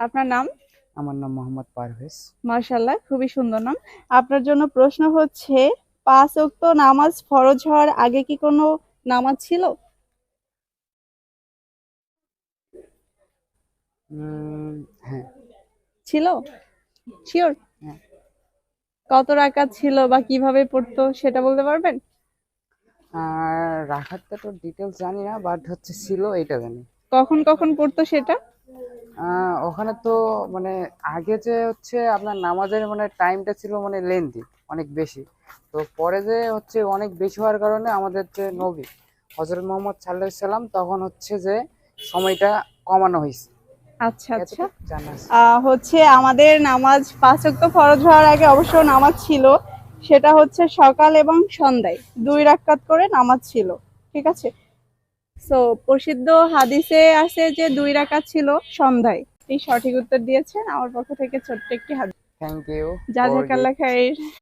আপনার নাম? আমার নাম মোহাম্মদ পারভেজ। মাশাআল্লাহ, খুবই সুন্দর নাম। আপনার জন্য প্রশ্ন হচ্ছে, 5 ওয়াক্ত নামাজ ফরজ হওয়ার আগে কি কোনো নামাজ ছিল? উম, হ্যাঁ। ছিল? শিওর? হ্যাঁ। কত রাকাত ছিল বা কিভাবে পড়তো সেটা বলতে পারবেন? আর রাখারটা তো ডিটেলস জানি না, বাট হচ্ছে ছিল এইটা জানি। কখন কখন পড়তো সেটা? ওখানে তো মানে আগে যে হচ্ছে আপনার নামাজের মানে টাইমটা ছিল মানে লেন্দি অনেক বেশি। তো পরে যে হচ্ছে অনেক বেশি হওয়ার কারণে আমাদের যে নবী হযরত মুহাম্মদ সাল্লাল্লাহু আলাইহি সাল্লাম তখন হচ্ছে যে সময়টা কমানো হয়েছে। আচ্ছা আচ্ছা। এতটুকু জানা আছে। হচ্ছে আমাদের নামাজ 5 ওয়াক্ত ফরজ হওয়ার আগে অবশ্য নামাজ ছিল। সেটা হচ্ছে সকাল এবং সন্ধ্যায় 2 রাকাত করে নামাজ ছিল। ঠিক আছে? সো প্রসিদ্ধ হাদিসে আছে যে 2 রাকাত ছিল সন্ধ্যায়। এই সঠিক উত্তর দিয়েছেন। আমার পক্ষ থেকে ছোট্ট একটি হাদিস। থ্যাংক ইউ ফর জাযাকাল্লাহ খাইর।